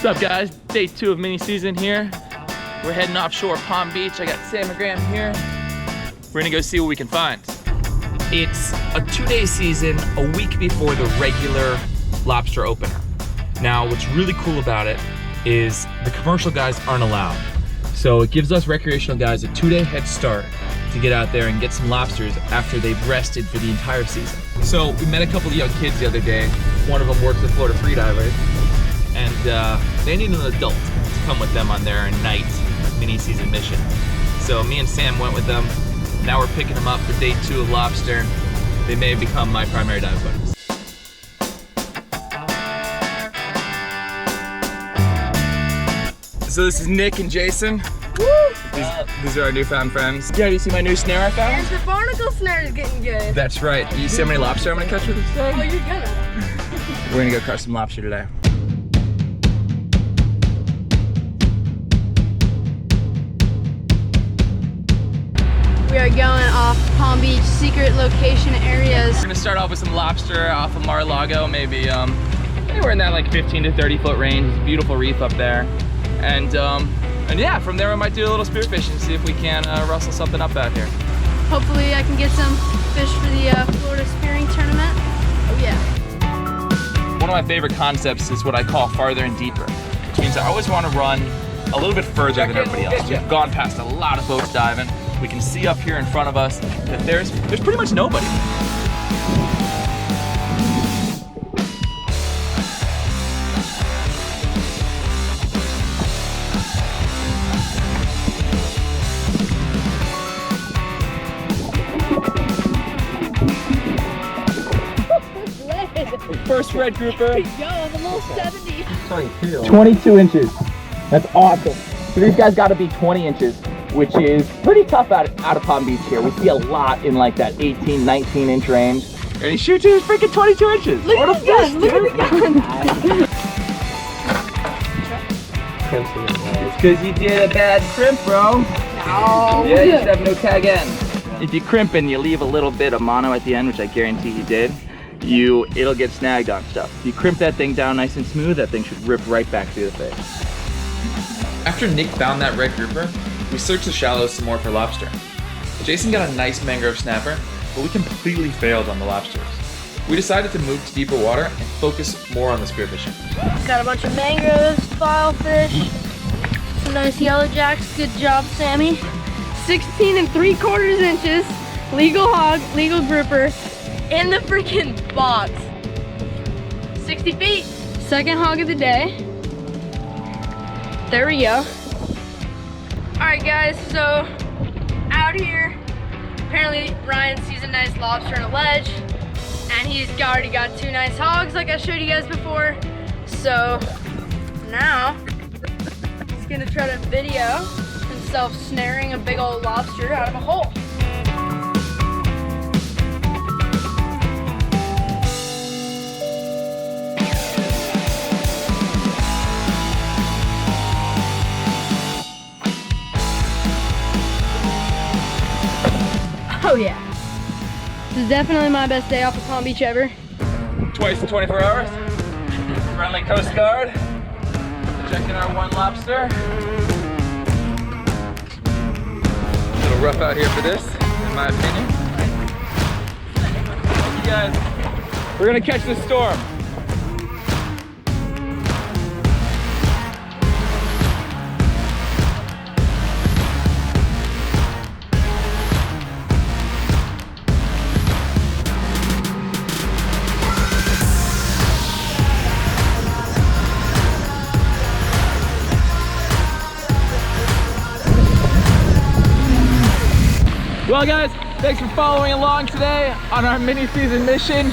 What's up, guys? Day 2 of mini season here. We're heading offshore Palm Beach. I got Sam and Graham here. We're gonna go see what we can find. It's a 2-day season, a week before the regular lobster opener. Now, what's really cool about it is the commercial guys aren't allowed. So it gives us recreational guys a 2-day head start to get out there and get some lobsters after they've rested for the entire season. So we met a couple of young kids the other day. One of them works with Florida Freedivers, and they need an adult to come with them on their night mini season mission. So me and Sam went with them. Now we're picking them up for day 2 of lobster. They may have become my primary dive buddies. So this is Nick and Jason. Woo! These are our newfound friends. Yeah, do you see my new snare I found? And the barnacle snare is getting good. That's right. You see how many lobster I'm gonna catch with it today? Oh, you're gonna. We're gonna go catch some lobster today. We are going off Palm Beach secret location areas. We're gonna start off with some lobster off of Mar-a-Lago, maybe anywhere in that like 15 to 30 foot range. It's a beautiful reef up there. And yeah, from there we might do a little spearfishing, see if we can rustle something up out here. Hopefully I can get some fish for the Florida spearing tournament. Oh yeah. One of my favorite concepts is what I call farther and deeper, which means I always want to run a little bit further than everybody else. We've gone past a lot of boats diving. We can see up here in front of us that there's pretty much nobody. First red grouper. Yo, the little 70. 22 inches. That's awesome. So these guys got to be 20 inches, which is pretty tough out of Palm Beach here. We see a lot in like that 18, 19 inch range. And he shoots his freaking 22 inches. Look at the gun, look at the gun. It's because you did a bad crimp, bro. No. Yeah, you should have no tag end. If you crimp and you leave a little bit of mono at the end, which I guarantee you did, it'll get snagged on stuff. If you crimp that thing down nice and smooth, that thing should rip right back through the face. After Nick found that red grouper, we searched the shallows some more for lobster. Jason got a nice mangrove snapper, but we completely failed on the lobsters. We decided to move to deeper water and focus more on the spearfishing. Got a bunch of mangroves, filefish, some nice yellow jacks. Good job, Sammy. 16 3/4 inches, legal hog, legal grouper, in the freaking box. 60 feet. Second hog of the day. There we go. All right, guys, so out here, apparently Ryan sees a nice lobster on a ledge, and he's already got 2 nice hogs like I showed you guys before. So now he's gonna try to video himself snaring a big old lobster out of a hole. Oh yeah. This is definitely my best day off of Palm Beach ever. Twice in 24 hours. Friendly Coast Guard. Checking our 1 lobster. A little rough out here for this, in my opinion. Thank you guys. We're gonna catch this storm. Well guys, thanks for following along today on our mini season mission.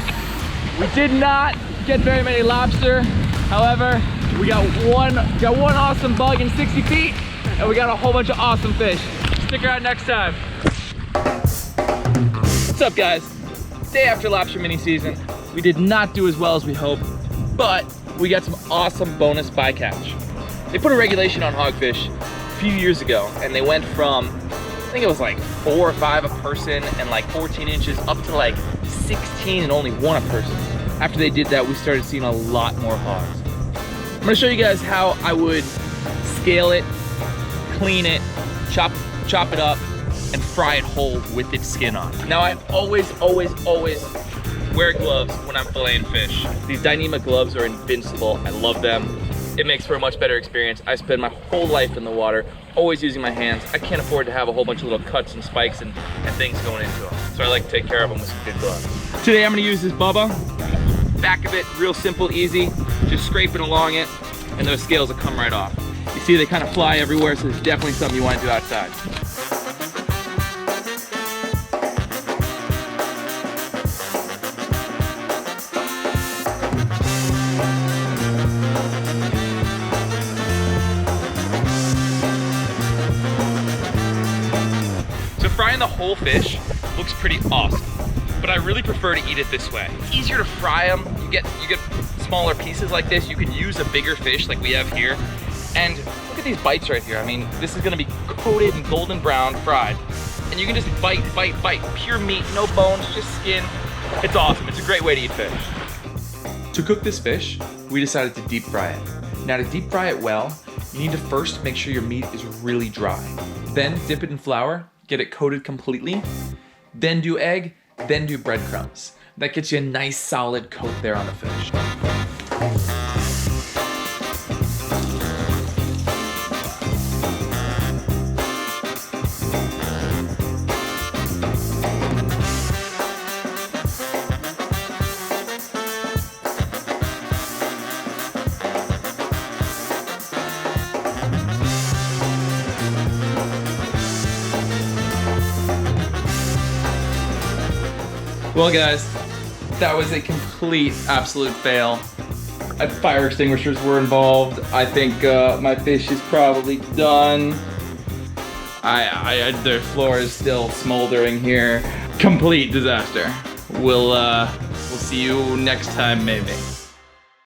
We did not get very many lobster. However, we got one awesome bug in 60 feet, and we got a whole bunch of awesome fish. Stick around next time. What's up guys? Day after lobster mini season. We did not do as well as we hoped, but we got some awesome bonus bycatch. They put a regulation on hogfish a few years ago, and they went from, I think it was like 4 or 5 a person and like 14 inches up to like 16 and only 1 a person. After they did that, we started seeing a lot more hogs. I'm gonna show you guys how I would scale it, clean it, chop it up, and fry it whole with its skin on. Now I always wear gloves when I'm filleting fish. These Dyneema gloves are invincible. I love them. It makes for a much better experience. I spend my whole life in the water, always using my hands. I can't afford to have a whole bunch of little cuts and spikes and things going into them. So I like to take care of them with some good gloves. Today I'm gonna use this Bubba. Back of it, real simple, easy. Just scraping along it, and those scales will come right off. You see they kind of fly everywhere, so it's definitely something you want to do outside. So frying the whole fish looks pretty awesome, but I really prefer to eat it this way. It's easier to fry them. You get smaller pieces like this. You can use a bigger fish like we have here. And look at these bites right here. I mean, this is gonna be coated in golden brown, fried. And you can just bite. Pure meat, no bones, just skin. It's awesome. It's a great way to eat fish. To cook this fish, we decided to deep fry it. Now to deep fry it well, you need to first make sure your meat is really dry. Then dip it in flour, get it coated completely. Then do egg, then do breadcrumbs. That gets you a nice solid coat there on the fish. Well guys, that was a complete, absolute fail. Fire extinguishers were involved. I think my fish is probably done. The floor is still smoldering here. Complete disaster. We'll see you next time maybe.